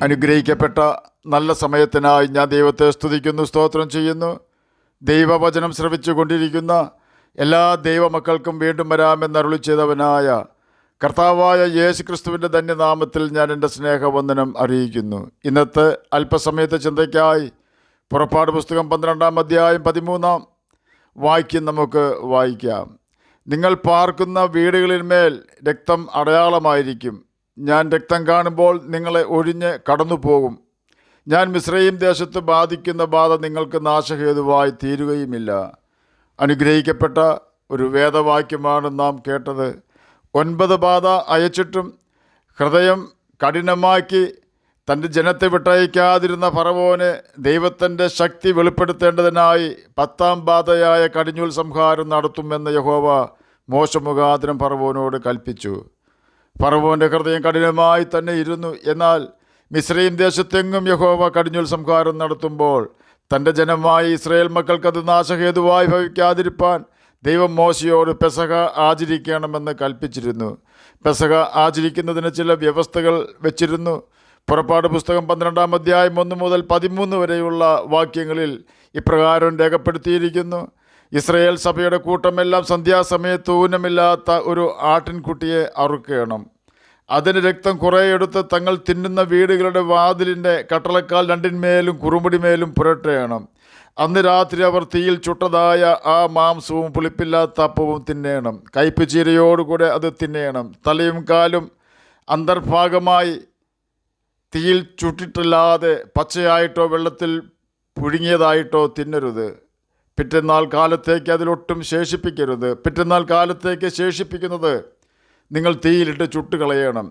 അനുഗ്രഹിക്കപ്പെട്ട നല്ല സമയത്തിനായി ഞാൻ ദൈവത്തെ സ്തുതിക്കുന്നു, സ്തോത്രം ചെയ്യുന്നു. ദൈവവചനം ശ്രവിച്ചു കൊണ്ടിരിക്കുന്ന എല്ലാ ദൈവമക്കൾക്കും വീണ്ടും വരാമെന്ന് അരുളി ചെയ്തവനായ കർത്താവായ യേശു ക്രിസ്തുവിൻ്റെ ധന്യനാമത്തിൽ ഞാൻ എൻ്റെ സ്നേഹവന്ദനം അറിയിക്കുന്നു. ഇന്നത്തെ അല്പസമയത്തെ ചിന്തയ്ക്കായി പുറപ്പാട് പുസ്തകം 12-ാം അധ്യായം 13-ാം വാക്യം നമുക്ക് വായിക്കാം. നിങ്ങൾ പാർക്കുന്ന വീടുകളിന്മേൽ രക്തം അടയാളമായിരിക്കും. ഞാൻ രക്തം കാണുമ്പോൾ നിങ്ങളെ ഒഴിഞ്ഞ് കടന്നു പോകും. ഞാൻ മിസ്രയീം ദേശത്ത് ബാധിക്കുന്ന ബാധ നിങ്ങൾക്ക് നാശഹേതുവായി തീരുകയുമില്ല. അനുഗ്രഹിക്കപ്പെട്ട ഒരു വേദവാക്യമാണ് നാം കേട്ടത്. 9 ബാധ അയച്ചിട്ടും ഹൃദയം കഠിനമാക്കി തൻ്റെ ജനത്തെ വിട്ടയക്കാതിരുന്ന ഫറവോന് ദൈവത്തിൻ്റെ ശക്തി വെളിപ്പെടുത്തേണ്ടതിനായി 10-ാം ബാധയായ കടിഞ്ഞൂൽ സംഹാരം നടത്തുമെന്ന് യഹോവ മോശെ മുഖാന്തരം ഫറവോനോട് കൽപ്പിച്ചു. ഫറവോൻ്റെ ഹൃദയം കഠിനമായി തന്നെ ഇരുന്നു. എന്നാൽ മിസ്രയീം ദേശത്തെങ്ങും യഹോവ കടിഞ്ഞൂൽ സംഹാരം നടത്തുമ്പോൾ തൻ്റെ ജനമായ ഇസ്രായേൽ മക്കൾക്കത് നാശഹേതുവായി ഭവിക്കാതിരിപ്പാൻ ദൈവം മോശയോട് പെസഹ ആചരിക്കണമെന്ന് കൽപ്പിച്ചിരുന്നു. പെസഹ ആചരിക്കുന്നതിന് ചില വ്യവസ്ഥകൾ വെച്ചിരുന്നു. പുറപ്പാട് പുസ്തകം 12-ാം അധ്യായം 1 മുതൽ 13 വരെയുള്ള വാക്യങ്ങളിൽ ഇപ്രകാരം രേഖപ്പെടുത്തിയിരിക്കുന്നു. ഇസ്രായേൽ സഭയുടെ കൂട്ടമെല്ലാം സന്ധ്യാസമയത്ത് ഊനമില്ലാത്ത ഒരു ആട്ടിൻകുട്ടിയെ അറുക്കണം. അതിന് രക്തം കുറേ എടുത്ത് തങ്ങൾ തിന്നുന്ന വീടുകളുടെ വാതിലിൻ്റെ കട്ടളക്കാൽ രണ്ടിന്മേലും കുറുമുടിമേലും പുരട്ടണം. അന്ന് രാത്രി അവർ തീയിൽ ചുട്ടതായ ആ മാംസവും പുളിപ്പില്ലാത്ത അപ്പവും തിന്നേണം. കയ്പ് ചീരയോടുകൂടെ അത് തിന്നേണം. തലയും കാലും അന്തർഭാഗമായി തീയിൽ ചുട്ടിട്ടല്ലാതെ പച്ചയായിട്ടോ വെള്ളത്തിൽ പുഴുങ്ങിയതായിട്ടോ തിന്നരുത്. പിറ്റന്നാൾ കാലത്തേക്ക് അതിലൊട്ടും ശേഷിപ്പിക്കരുത്. പിറ്റന്നാൾ കാലത്തേക്ക് ശേഷിപ്പിക്കുന്നത് നിങ്ങൾ തീയിലിട്ട് ചുട്ടുകളയണം.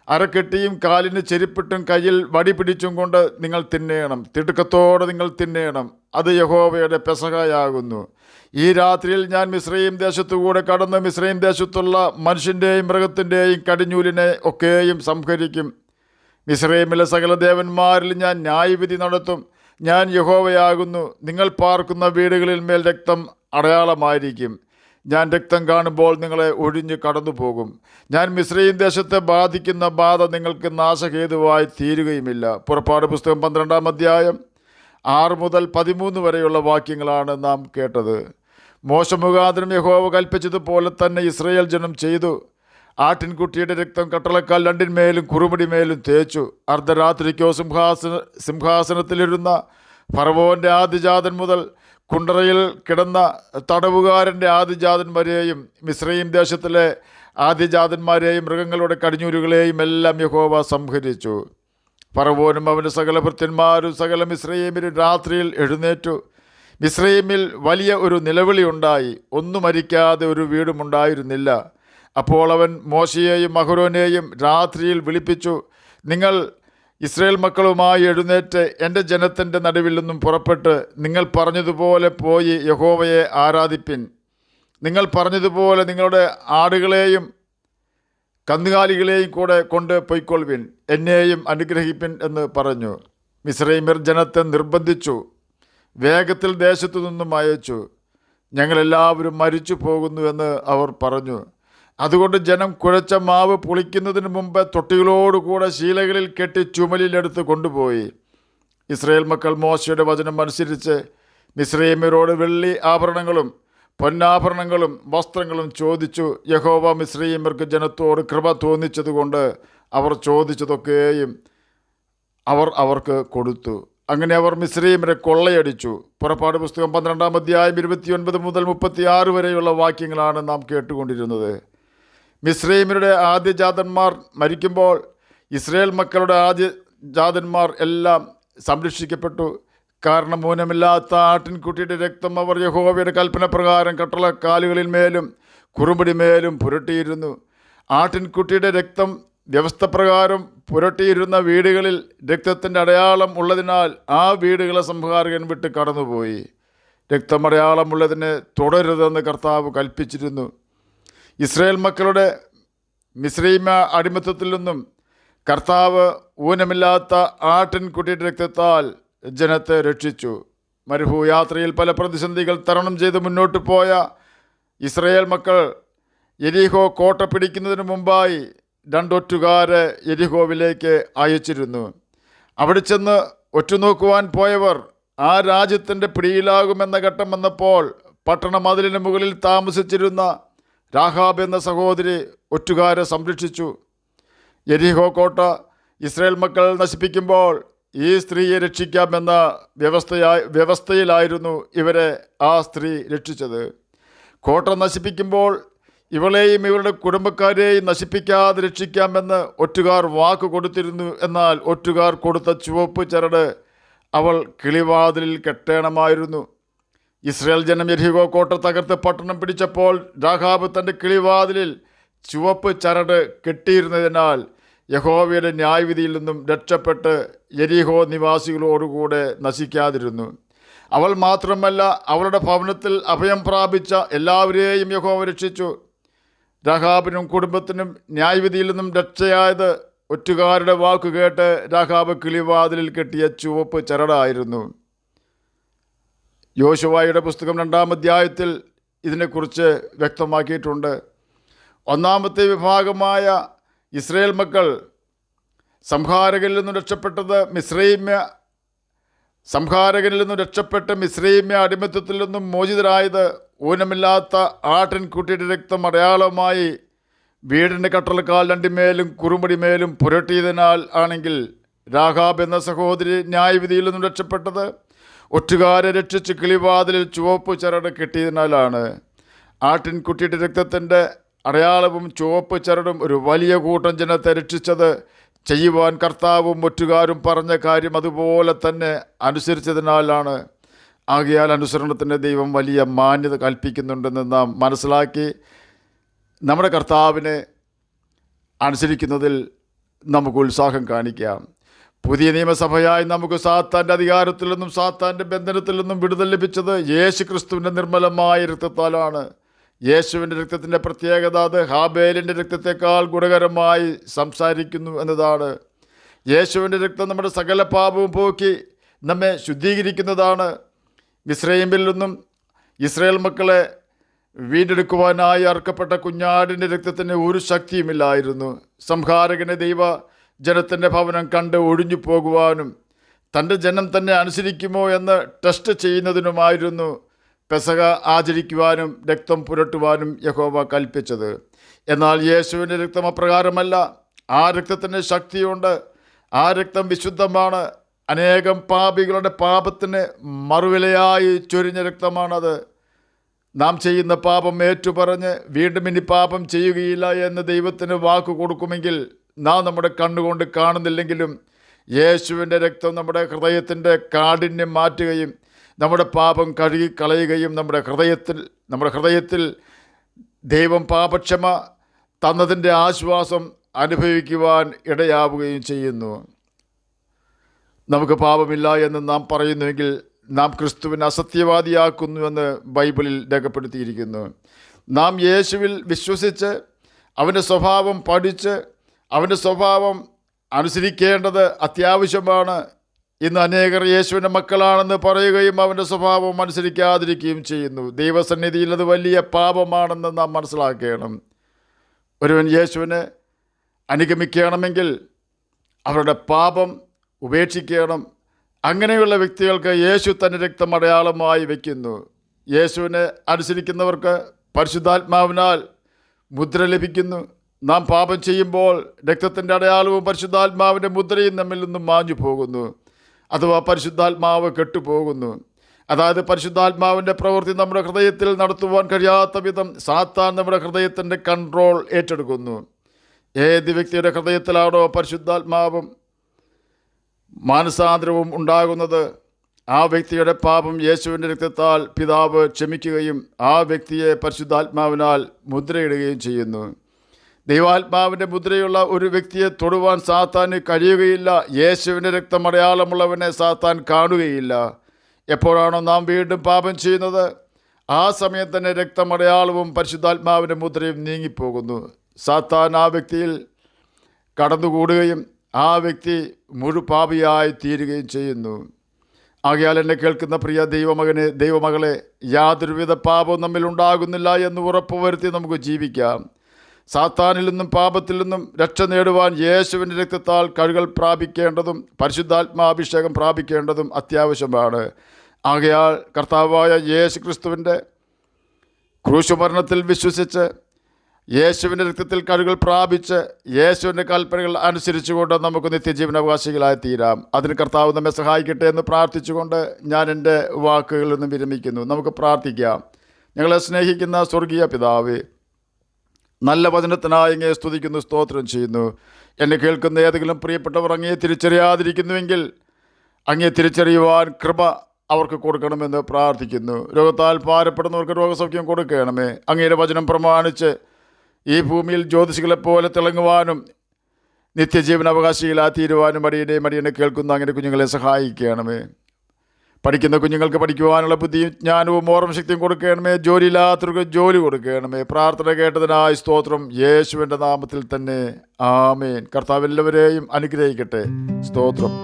അരക്കെട്ടിയും കാലിന് ചെരുപ്പിട്ടും കയ്യിൽ വടി പിടിച്ചും കൊണ്ട് നിങ്ങൾ തിന്നേണം. തിടുക്കത്തോടെ നിങ്ങൾ തിന്നേണം. അത് യഹോവയുടെ പെസഹയാകുന്നു. ഈ രാത്രിയിൽ ഞാൻ മിസ്രയീം ദേശത്തുകൂടെ കടന്ന് മിസ്രയീം ദേശത്തുള്ള മനുഷ്യൻ്റെയും മൃഗത്തിൻ്റെയും കടിഞ്ഞൂലിനെ ഒക്കെയും സംഹരിക്കും. മിസ്രയീമിലെ സകല ദേവന്മാരിൽ ഞാൻ ന്യായവിധി നടത്തും. ഞാൻ യഹോവയാകുന്നു. നിങ്ങൾ പാർക്കുന്ന വീടുകളിൽ മേൽ രക്തം അടയാളമായിരിക്കും. ഞാൻ രക്തം കാണുമ്പോൾ നിങ്ങളെ ഒഴിഞ്ഞ് കടന്നു പോകും. ഞാൻ മിസ്രയീം ദേശത്തെ ബാധിക്കുന്ന ബാധ നിങ്ങൾക്ക് നാശഹേതുവായി തീരുകയുമില്ല. പുറപ്പാട് പുസ്തകം 12-ാം അധ്യായം 6 മുതൽ 13 വരെയുള്ള വാക്യങ്ങളാണ് നാം കേട്ടത്. മോശെ മുഖാന്തരം യഹോവ കൽപ്പിച്ചതുപോലെ തന്നെ ഇസ്രായേൽ ജനം ചെയ്തു. ആട്ടിൻകുട്ടിയുടെ രക്തം കട്ടളക്കാൽ രണ്ടിന്മേലും കുറുമുടിമേലും തേച്ചു. അർദ്ധരാത്രിക്കോ സിംഹാസനത്തിലിരുന്ന ഫറവോൻ്റെ ആദിജാതൻ മുതൽ കുണ്ടറയിൽ കിടന്ന തടവുകാരൻ്റെ ആദിജാതൻ വരെയും മിസ്രയീം ദേശത്തിലെ ആദിജാതന്മാരെയും മൃഗങ്ങളുടെ കടിഞ്ഞൂലുകളെയും എല്ലാം യഹോവ സംഹരിച്ചു. ഫറവോനും അവൻ്റെ സകല ഭൃത്യന്മാരും സകല മിസ്രയീമിലും രാത്രിയിൽ എഴുന്നേറ്റു. മിസ്രയീമിൽ വലിയ ഒരു നിലവിളി ഉണ്ടായി. ഒന്നും മരിക്കാതെ ഒരു വീടുമുണ്ടായിരുന്നില്ല. അപ്പോൾ അവൻ മോശയെയും അഹരോനെയും രാത്രിയിൽ വിളിപ്പിച്ചു. നിങ്ങൾ ഇസ്രായേൽ മക്കളുമായി എഴുന്നേറ്റ് എൻ്റെ ജനത്തിൻ്റെ നടുവിൽ നിന്നും പുറപ്പെട്ട് നിങ്ങൾ പറഞ്ഞതുപോലെ പോയി യഹോവയെ ആരാധിപ്പിൻ. നിങ്ങൾ പറഞ്ഞതുപോലെ നിങ്ങളുടെ ആടുകളെയും കന്നുകാലികളെയും കൂടെ കൊണ്ട് പൊയ്ക്കൊള്ളുവിൻ. എന്നെയും അനുഗ്രഹിപ്പിൻ എന്ന് പറഞ്ഞു. മിസ്രയീമ്യർ ജനത്തെ നിർബന്ധിച്ചു. വേഗത്തിൽ ദേശത്തു നിന്നും അയച്ചു. ഞങ്ങളെല്ലാവരും മരിച്ചു പോകുന്നുവെന്ന് അവർ പറഞ്ഞു. അതുകൊണ്ട് ജനം കുഴച്ച മാവ് പുളിക്കുന്നതിന് മുമ്പ് തൊട്ടികളോടുകൂടെ ശീലകളിൽ കെട്ടി ചുമലിലെടുത്ത് കൊണ്ടുപോയി. ഇസ്രായേൽ മക്കൾ മോശയുടെ വചനം അനുസരിച്ച് മിസ്രയീമ്യരോട് വെള്ളി ആഭരണങ്ങളും പൊന്നാഭരണങ്ങളും വസ്ത്രങ്ങളും ചോദിച്ചു. യഹോവ മിസ്രയീമ്യർക്ക് ജനത്തോട് കൃപ തോന്നിച്ചതുകൊണ്ട് അവർ ചോദിച്ചതൊക്കെയും അവർക്ക് കൊടുത്തു. അങ്ങനെ അവർ മിസ്രയീമ്യരെ കൊള്ളയടിച്ചു. പുറപ്പാട് പുസ്തകം 12-ാം അധ്യായം 29 മുതൽ 36 വരെയുള്ള വാക്യങ്ങളാണ് നാം കേട്ടുകൊണ്ടിരുന്നത്. മിസ്രയീമ്യരുടെ ആദ്യജാതന്മാർ മരിക്കുമ്പോൾ ഇസ്രായേൽ മക്കളുടെ ആദ്യജാതന്മാർ എല്ലാം സംരക്ഷിക്കപ്പെട്ടു. കാരണം ഊനമില്ലാത്ത ആട്ടിൻകുട്ടിയുടെ രക്തം അവർ യഹോവയുടെ കൽപ്പന പ്രകാരം കട്ടളക്കാലുകളിന്മേലും കുറുമ്പടിമേലും പുരട്ടിയിരുന്നു. ആട്ടിൻകുട്ടിയുടെ രക്തം വ്യവസ്ഥ പ്രകാരം പുരട്ടിയിരുന്ന വീടുകളിൽ രക്തത്തിൻ്റെ അടയാളം ഉള്ളതിനാൽ ആ വീടുകളെ സംഹാരകൻ വിട്ട് കടന്നുപോയി. രക്തമടയാളമുള്ളതിനെ തുടരുതെന്ന് കർത്താവ് കൽപ്പിച്ചിരുന്നു. ഇസ്രായേൽ മക്കളുടെ മിസ്രയീം അടിമത്തത്തിൽ നിന്നും കർത്താവ് ഊനമില്ലാത്ത ആട്ടിൻകുട്ടിയുടെ രക്തത്താൽ ജനത്തെ രക്ഷിച്ചു. മരുഭൂയാത്രയിൽ പല പ്രതിസന്ധികൾ തരണം ചെയ്ത് മുന്നോട്ട് പോയ ഇസ്രായേൽ മക്കൾ യെരിഹോ കോട്ട പിടിക്കുന്നതിന് മുമ്പായി 2 ഒറ്റുകാരെ യെരിഹോവിലേക്ക് അയച്ചിരുന്നു. അവിടെ ചെന്ന് ഒറ്റുനോക്കുവാൻ പോയവർ ആ രാജ്യത്തിൻ്റെ പിടിയിലാകുമെന്ന ഘട്ടം വന്നപ്പോൾ പട്ടണമതിലിന് മുകളിൽ താമസിച്ചിരുന്ന രാഹാബ് എന്ന സഹോദരി ഒറ്റുകാരെ സംരക്ഷിച്ചു. യെരിഹോ കോട്ട ഇസ്രായേൽ മക്കൾ നശിപ്പിക്കുമ്പോൾ ഈ സ്ത്രീയെ രക്ഷിക്കാമെന്ന വ്യവസ്ഥയിലായിരുന്നു ഇവരെ ആ സ്ത്രീ രക്ഷിച്ചത്. കോട്ട നശിപ്പിക്കുമ്പോൾ ഇവളെയും ഇവരുടെ കുടുംബക്കാരെയും നശിപ്പിക്കാതെ രക്ഷിക്കാമെന്ന് ഒറ്റുകാർ വാക്ക് കൊടുത്തിരുന്നു. എന്നാൽ ഒറ്റുകാർ കൊടുത്ത ചുവപ്പ് ചരട് അവൾ കിളിവാതിലിൽ കെട്ടണമായിരുന്നു. ഇസ്രായേൽ ജനം യെരിഹോ കോട്ട തകർത്ത് പട്ടണം പിടിച്ചപ്പോൾ രാഹാബ് തൻ്റെ കിളിവാതിലിൽ ചുവപ്പ് ചരട് കെട്ടിയിരുന്നതിനാൽ യഹോവയുടെ ന്യായവിധിയിൽ നിന്നും രക്ഷപ്പെട്ട് യെരിഹോ നിവാസികളോടുകൂടെ നശിക്കാതിരുന്നു. അവൾ മാത്രമല്ല, അവളുടെ ഭവനത്തിൽ അഭയം പ്രാപിച്ച എല്ലാവരെയും യഹോവ രക്ഷിച്ചു. രാഹാബിനും കുടുംബത്തിനും ന്യായവിധിയിൽ നിന്നും രക്ഷയായത് ഒറ്റുകാരുടെ വാക്കുകേട്ട് രാഹാബ് കിളിവാതിലിൽ കെട്ടിയ ചുവപ്പ് ചരടായിരുന്നു. യോശുവയുടെ പുസ്തകം 2-ാം അധ്യായത്തിൽ ഇതിനെക്കുറിച്ച് വ്യക്തമാക്കിയിട്ടുണ്ട്. ഒന്നാമത്തെ വിഭാഗമായ ഇസ്രായേൽ മക്കൾ സംഹാരകരിൽ നിന്നും രക്ഷപ്പെട്ടത് സംഹാരകരിൽ നിന്നും രക്ഷപ്പെട്ട് മിസ്രയീമ്യ അടിമത്തത്തിൽ നിന്നും മോചിതരായത് ഊനമില്ലാത്ത ആട്ടിൻകുട്ടിയുടെ രക്തം അടയാളമായി വീടിൻ്റെ കട്ടളക്കാൽ രണ്ടിന്മേലും കുറുമ്പടിമേലും പുരട്ടിയതിനാൽ ആണെങ്കിൽ രാഹാബ് എന്ന സഹോദരി ന്യായവിധിയിൽ നിന്നും രക്ഷപ്പെട്ടത് ഒറ്റുകാരെ രക്ഷിച്ച് കിളിവാതിലിൽ ചുവപ്പ് ചരട് കെട്ടിയതിനാലാണ്. ആട്ടിൻകുട്ടിയുടെ രക്തത്തിൻ്റെ അടയാളവും ചുവപ്പ് ചരടും ഒരു വലിയ കൂട്ടം ജനത്തെ രക്ഷിച്ചത് ചെയ്യുവാൻ കർത്താവും ഒറ്റുകാരും പറഞ്ഞ കാര്യം അതുപോലെ തന്നെ അനുസരിച്ചതിനാലാണ്. ആകയാൽ അനുസരണത്തിന് ദൈവം വലിയ മാന്യത കൽപ്പിക്കുന്നുണ്ടെന്ന് നാം മനസ്സിലാക്കി നമ്മുടെ കർത്താവിനെ അനുസരിക്കുന്നതിൽ നമുക്ക് ഉത്സാഹം കാണിക്കാം. പുതിയ നിയമസഭയായി നമുക്ക് സാത്താൻ്റെ അധികാരത്തിൽ നിന്നും സാത്താൻ്റെ ബന്ധനത്തിൽ നിന്നും വിടുതൽ ലഭിച്ചത് യേശു ക്രിസ്തുവിൻ്റെ നിർമ്മലമായ രക്തത്താലാണ്. യേശുവിൻ്റെ രക്തത്തിൻ്റെ പ്രത്യേകത അത് ഹാബേലിൻ്റെ രക്തത്തെക്കാൾ ഗുണകരമായി സംസാരിക്കുന്നു എന്നതാണ്. യേശുവിൻ്റെ രക്തം നമ്മുടെ സകല പാപവും പോക്കി നമ്മെ ശുദ്ധീകരിക്കുന്നതാണ്. മിസ്രയീമിൽ നിന്നും ഇസ്രായേൽ മക്കളെ വീണ്ടെടുക്കുവാനായി അർക്കപ്പെട്ട കുഞ്ഞാടിൻ്റെ രക്തത്തിന് ഒരു ശക്തിയുമില്ലായിരുന്നു. സംഹാരകനെ ദൈവ ജനത്തിൻ്റെ ഭവനം കണ്ട് ഒഴിഞ്ഞു പോകുവാനും തൻ്റെ ജനം തന്നെ അനുസരിക്കുമോ എന്ന് ടെസ്റ്റ് ചെയ്യുന്നതിനുമായിരുന്നു പെസഹ ആചരിക്കുവാനും രക്തം പുരട്ടുവാനും യഹോവ കൽപ്പിച്ചത്. എന്നാൽ യേശുവിൻ്റെ രക്തം അപ്രകാരമല്ല. ആ രക്തത്തിന് ശക്തിയുണ്ട്. ആ രക്തം വിശുദ്ധമാണ്. അനേകം പാപികളുടെ പാപത്തിന് മറുവിലയായി ചൊരിഞ്ഞ രക്തമാണത്. നാം ചെയ്യുന്ന പാപം ഏറ്റുപറഞ്ഞ് വീണ്ടും ഇനി പാപം ചെയ്യുകയില്ല എന്ന് ദൈവത്തിന് വാക്ക് കൊടുക്കുമെങ്കിൽ നാം നമ്മുടെ കണ്ണുകൊണ്ട് കാണുന്നില്ലെങ്കിലും യേശുവിൻ്റെ രക്തം നമ്മുടെ ഹൃദയത്തിൻ്റെ കാഠിന്യം മാറ്റുകയും നമ്മുടെ പാപം കഴുകിക്കളയുകയും നമ്മുടെ ഹൃദയത്തിൽ ദൈവം പാപക്ഷമ തന്നതിൻ്റെ ആശ്വാസം അനുഭവിക്കുവാൻ ഇടയാവുകയും ചെയ്യുന്നു. നമുക്ക് പാപമില്ല എന്ന് നാം പറയുന്നുവെങ്കിൽ നാം ക്രിസ്തുവിനെ അസത്യവാദിയാക്കുന്നുവെന്ന് ബൈബിളിൽ രേഖപ്പെടുത്തിയിരിക്കുന്നു. നാം യേശുവിൽ വിശ്വസിച്ച് അവൻ്റെ സ്വഭാവം പഠിച്ച് അവൻ്റെ സ്വഭാവം അനുസരിക്കേണ്ടത് അത്യാവശ്യമാണ്. ഇന്ന് അനേകർ യേശുവിൻ്റെ മക്കളാണെന്ന് പറയുകയും അവൻ്റെ സ്വഭാവം അനുസരിക്കാതിരിക്കുകയും ചെയ്യുന്നു. ദൈവസന്നിധിയിൽ അത് വലിയ പാപമാണെന്ന് നാം മനസ്സിലാക്കണം. ഒരുവൻ യേശുവിനെ അനുഗമിക്കണമെങ്കിൽ അവരുടെ പാപം ഉപേക്ഷിക്കണം. അങ്ങനെയുള്ള വ്യക്തികൾക്ക് യേശു തൻ്റെ രക്തം അടയാളമായി വയ്ക്കുന്നു. യേശുവിനെ അനുസരിക്കുന്നവർക്ക് പരിശുദ്ധാത്മാവിനാൽ മുദ്ര ലഭിക്കുന്നു. നാം പാപം ചെയ്യുമ്പോൾ രക്തത്തിൻ്റെ അടയാളവും പരിശുദ്ധാത്മാവിൻ്റെ മുദ്രയും നമ്മിൽ നിന്നും മാഞ്ഞു പോകുന്നു. അഥവാ പരിശുദ്ധാത്മാവ് കെട്ടുപോകുന്നു. അതായത് പരിശുദ്ധാത്മാവിൻ്റെ പ്രവൃത്തി നമ്മുടെ ഹൃദയത്തിൽ നടത്തുവാൻ കഴിയാത്ത വിധം സാത്താൻ നമ്മുടെ ഹൃദയത്തിൻ്റെ കൺട്രോൾ ഏറ്റെടുക്കുന്നു. ഏത് വ്യക്തിയുടെ ഹൃദയത്തിലാണോ പരിശുദ്ധാത്മാവും മാനസാന്തരവും ഉണ്ടാകുന്നത്, ആ വ്യക്തിയുടെ പാപം യേശുവിൻ്റെ രക്തത്താൽ പിതാവ് ക്ഷമിക്കുകയും ആ വ്യക്തിയെ പരിശുദ്ധാത്മാവിനാൽ മുദ്രയിടുകയും ചെയ്യുന്നു. ദൈവാത്മാവിൻ്റെ മുദ്രയുള്ള ഒരു വ്യക്തിയെ തൊടുവാൻ സാത്താന് കഴിയുകയില്ല. യേശുവിൻ്റെ രക്തം അടയാളമുള്ളവനെ സാത്താൻ കാണുകയില്ല. എപ്പോഴാണോ നാം വീണ്ടും പാപം ചെയ്യുന്നത്, ആ സമയം തന്നെ രക്തമടയാളവും പരിശുദ്ധാത്മാവിൻ്റെ മുദ്രയും നീങ്ങിപ്പോകുന്നു. സാത്താൻ ആ വ്യക്തിയിൽ കടന്നുകൂടുകയും ആ വ്യക്തി മുഴുപാപിയായി തീരുകയും ചെയ്യുന്നു. ആകയാൽ എന്നെ കേൾക്കുന്ന പ്രിയ ദൈവമകളെ, യാതൊരുവിധ പാപവും നമ്മിൽ ഉണ്ടാകുന്നില്ല എന്ന് ഉറപ്പുവരുത്തി നമുക്ക് ജീവിക്കാം. സാത്താനിൽ നിന്നും പാപത്തിൽ നിന്നും രക്ഷ നേടുവാൻ യേശുവിൻ്റെ രക്തത്താൽ കഴുകൽ പ്രാപിക്കേണ്ടതും പരിശുദ്ധാത്മാഭിഷേകം പ്രാപിക്കേണ്ടതും അത്യാവശ്യമാണ്. ആകയാൽ കർത്താവായ യേശു ക്രിസ്തുവിൻ്റെ ക്രൂശുമരണത്തിൽ വിശ്വസിച്ച് യേശുവിൻ്റെ രക്തത്തിൽ കഴുകൽ പ്രാപിച്ച് യേശുവിൻ്റെ കൽപ്പനകൾ അനുസരിച്ചുകൊണ്ട് നമുക്ക് നിത്യജീവനാവകാശികളായി തീരാം. അതിന് കർത്താവ് നമ്മെ സഹായിക്കട്ടെ എന്ന് പ്രാർത്ഥിച്ചുകൊണ്ട് ഞാൻ എൻ്റെ വാക്കുകളിൽ നിന്ന് വിരമിക്കുന്നു. നമുക്ക് പ്രാർത്ഥിക്കാം. ഞങ്ങളെ സ്നേഹിക്കുന്ന സ്വർഗീയ പിതാവേ, നല്ല വചനത്തിനായി അങ്ങയെ സ്തുതിക്കുന്നു, സ്തോത്രം ചെയ്യുന്നു. എന്നെ കേൾക്കുന്ന ഏതെങ്കിലും പ്രിയപ്പെട്ടവർ അങ്ങയെ തിരിച്ചറിയാതിരിക്കുന്നുവെങ്കിൽ അങ്ങയെ തിരിച്ചറിയുവാൻ കൃപ അവർക്ക് കൊടുക്കണമെന്ന് പ്രാർത്ഥിക്കുന്നു. രോഗത്താൽ ഭാരപ്പെടുന്നവർക്ക് രോഗസൗഖ്യം കൊടുക്കണമേ. അങ്ങയുടെ വചനം പ്രമാണിച്ച് ഈ ഭൂമിയിൽ ജ്യോതിഷികളെപ്പോലെ തിളങ്ങുവാനും നിത്യജീവനാവകാശികളായി തീരുവാനും അടിയനെ കേൾക്കുന്ന അങ്ങനെ കുഞ്ഞുങ്ങളെ സഹായിക്കണമേ. പഠിക്കുന്ന കുഞ്ഞുങ്ങൾക്ക് പഠിക്കുവാനുള്ള ബുദ്ധിയും ജ്ഞാനവും ഓർമ്മശക്തിയും കൊടുക്കണമേ. ജോലിയില്ലാത്തവർക്ക് ജോലി കൊടുക്കണമേ. പ്രാർത്ഥന കേട്ടതിനായി സ്തോത്രം, യേശുവിൻ്റെ നാമത്തിൽ തന്നെ ആമേൻ. കർത്താവ് എല്ലാവരെയും അനുഗ്രഹിക്കട്ടെ. സ്തോത്രം.